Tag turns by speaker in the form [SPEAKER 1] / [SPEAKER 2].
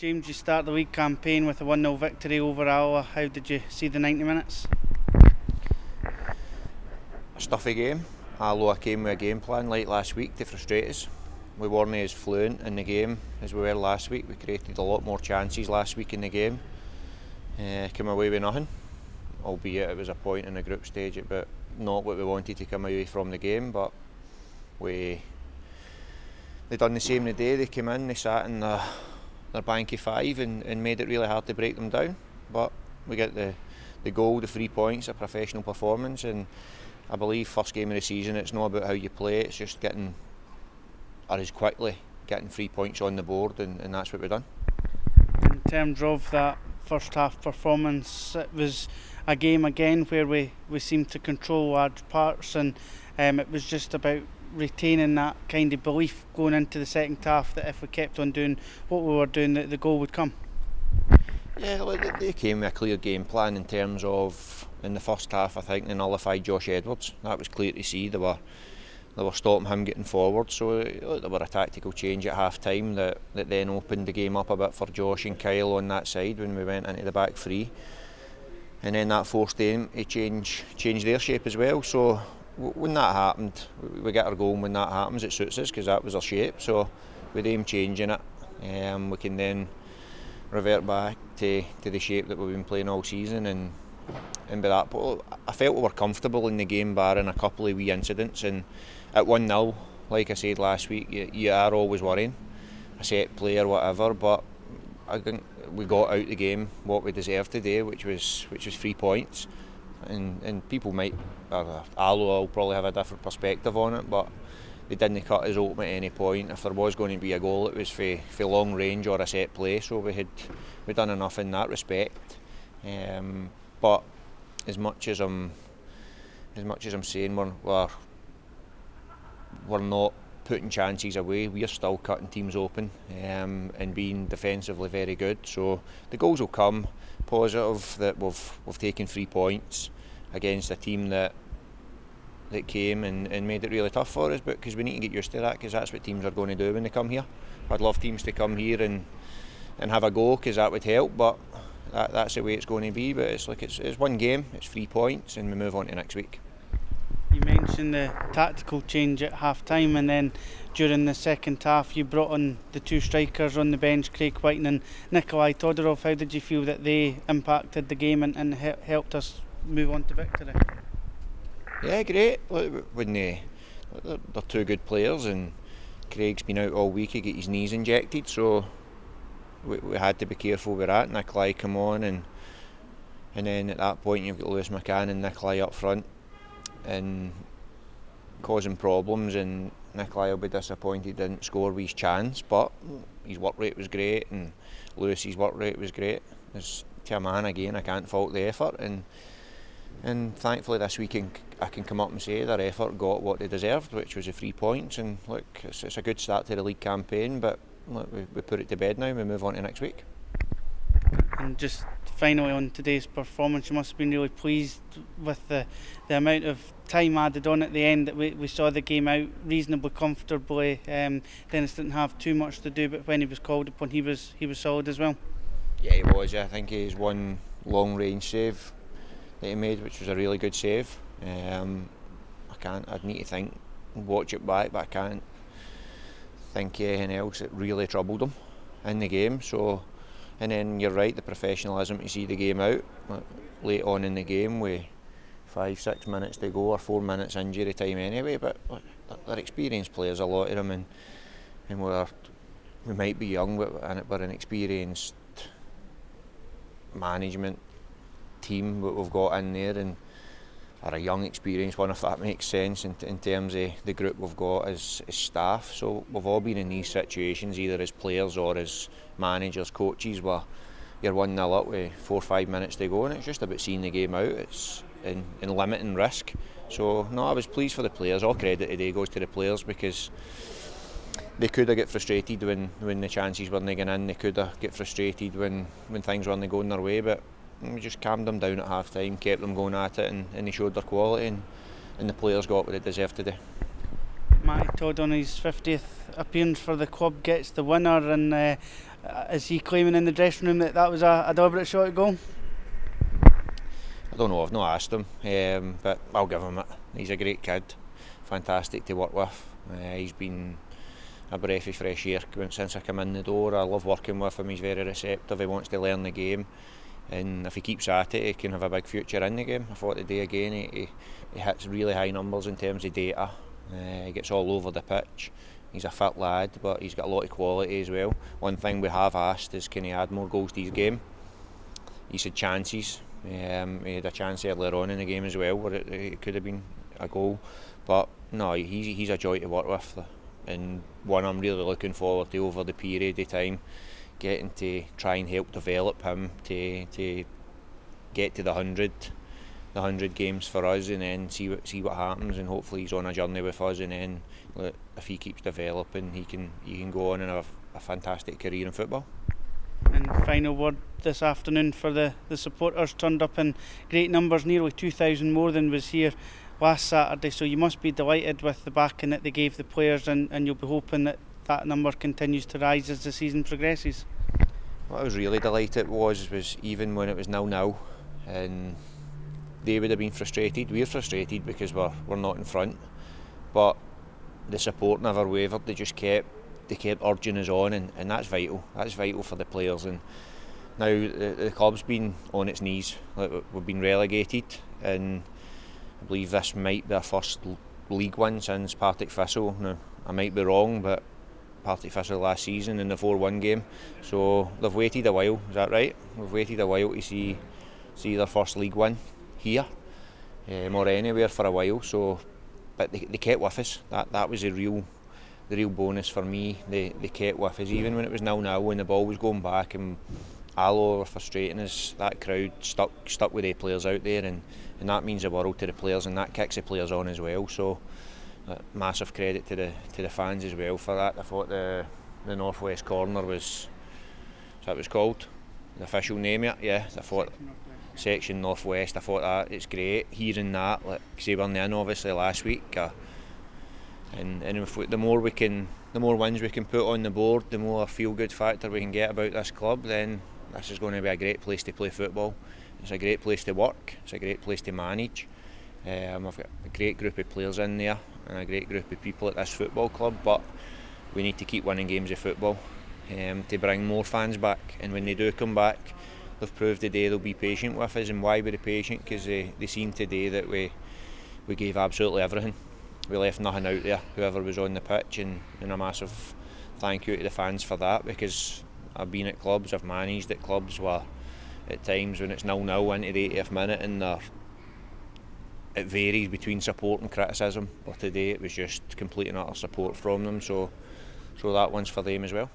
[SPEAKER 1] James, you start the league campaign with a 1-0 victory over Alloa. How did you see the 90 minutes?
[SPEAKER 2] A stuffy game. Alloa came with a game plan like last week to frustrate us. We weren't as fluent in the game as we were last week. We created a lot more chances last week in the game. Came away with nothing, albeit it was a point in the group stage, but not what we wanted to come away from the game. But they done the same today. They came in, they sat in their bank of 5 and made it really hard to break them down. But we get the goal, the 3 points, a professional performance, and I believe first game of the season, it's not about how you play, it's just getting 3 points on the board, and that's what we've done.
[SPEAKER 1] In terms of that first half performance, it was a game again where we seemed to control large parts, and it was just about retaining that kind of belief going into the second half that if we kept on doing what we were doing, that the goal would come.
[SPEAKER 2] Yeah, they came with a clear game plan in terms of, in the first half, I think they nullified Josh Edwards. That was clear to see. They were stopping him getting forward, so there were a tactical change at half time that then opened the game up a bit for Josh and Kyle on that side when we went into the back three, and then that forced them to change their shape as well. So when that happened, we get our goal, and when that happens it suits us because that was our shape. So with them changing it, we can then revert back to the shape that we've been playing all season, and by that point I felt we were comfortable in the game barring a couple of wee incidents. And at 1-0, like I said last week, you are always worrying, a set play or whatever, but I think we got out the game what we deserved today, which was 3 points. And people might, Alloa will probably have a different perspective on it, but they didn't cut us open at any point. If there was going to be a goal, it was for long range or a set play, so we'd done enough in that respect. But as much as I'm saying we're not putting chances away, we're still cutting teams open and being defensively very good. So the goals will come. Positive that we've taken 3 points against a team that came and made it really tough for us, but because we need to get used to that, because that's what teams are going to do when they come here. I'd love teams to come here and have a go, because that would help, but that's the way it's going to be. But it's one game, it's 3 points, and we move on to next week.
[SPEAKER 1] You mentioned the tactical change at half time, and then during the second half you brought on the 2 strikers on the bench, Craig Whiten and Nikolai Todorov. How did you feel that they impacted the game and helped us move on to victory?
[SPEAKER 2] Yeah, great. When they're 2 good players, and Craig's been out all week, he got his knees injected, so we had to be careful with that. Nikolai come on, and then at that point you've got Lewis McCann and Nikolai up front and causing problems, and Nikolai will be disappointed he didn't score with his chance, but his work rate was great, and Lewis's work rate was great. To a man, again, I can't fault the effort, and thankfully this weekend I can come up and say their effort got what they deserved, which was the 3 points. And look, it's a good start to the league campaign, but look, we put it to bed now and we move on to next week.
[SPEAKER 1] And just finally on today's performance, you must have been really pleased with the amount of time added on at the end, that we saw the game out reasonably comfortably. Dennis didn't have too much to do, but when he was called upon, he was solid as well.
[SPEAKER 2] Yeah, he was. I think he's one long range save that he made, which was a really good save. I'd need to think and watch it back, but I can't think of anything else that really troubled him in the game. So, and then you're right, the professionalism to see the game out late on in the game with 5-6 minutes to go, or 4 minutes injury time anyway, but they're experienced players, a lot of them, and we might be young, but we're an experienced management team that we've got in there, and are a young experienced one, if that makes sense, in terms of the group we've got as staff. So we've all been in these situations, either as players or as managers, coaches, where you're 1-0 up with 4 or 5 minutes to go, and it's just about seeing the game out. It's in limiting risk. So no, I was pleased for the players. All credit today goes to the players, because they could have got frustrated when the chances weren't getting in. They could have got frustrated when things weren't going their way, but we just calmed them down at half time, kept them going at it, and they showed their quality, and the players got what they deserved today.
[SPEAKER 1] Matty Todd, on his 50th appearance for the club, gets the winner, and Is he claiming in the dressing room that that was a deliberate shot at goal?
[SPEAKER 2] I don't know, I've not asked him, but I'll give him it. He's a great kid, fantastic to work with. He's been a breath of fresh air since I came in the door. I love working with him, he's very receptive, he wants to learn the game, and if he keeps at it he can have a big future in the game. I thought today again he hits really high numbers in terms of data. He gets all over the pitch. He's a fit lad, but he's got a lot of quality as well. One thing we have asked is, can he add more goals to his game? He said chances. He had a chance earlier on in the game as well where it could have been a goal, but no, he's a joy to work with, and one I'm really looking forward to over the period of time, getting to try and help develop him to get to the 100 games for us, and then see what happens, and hopefully he's on a journey with us, and then if he keeps developing he can go on and have a fantastic career in football.
[SPEAKER 1] And final word this afternoon for the supporters, turned up in great numbers, nearly 2,000 more than was here last Saturday, so you must be delighted with the backing that they gave the players, and you'll be hoping that that number continues to rise as the season progresses.
[SPEAKER 2] What I was really delighted was even when it was 0-0 and they would have been frustrated, we're frustrated because we're not in front, but the support never wavered. They kept urging us on, and that's vital for the players. And now the club's been on its knees, we've been relegated, and I believe this might be our first league win since Partick Thistle. Now I might be wrong, but Partick Thistle last season in the 4-1 game, so they've waited a while, is that right? We've waited a while to see their first league win here, or anywhere for a while, so but they kept with us. That was the real bonus for me. They kept with us even when it was 0-0, when the ball was going back and Alloa were frustrating us. That crowd stuck with the players out there, and that means the world to the players, and that kicks the players on as well. So massive credit to the fans as well for that. I thought the northwest corner was that was called the official name yet? Yeah, I thought section northwest. I thought that it's great hearing that. Like, say we're in obviously last week, and if the more wins we can put on the board, the more feel good factor we can get about this club. Then this is going to be a great place to play football. It's a great place to work. It's a great place to manage. I've got a great group of players in there and a great group of people at this football club, but we need to keep winning games of football to bring more fans back, and when they do come back, they've proved today they'll be patient with us. And why were they patient? Because they seen today that we gave absolutely everything. We left nothing out there, whoever was on the pitch, and a massive thank you to the fans for that, because I've been at clubs, I've managed at clubs where at times when it's 0-0 into the 80th minute and it varies between support and criticism, but today it was just complete and utter support from them, so that one's for them as well.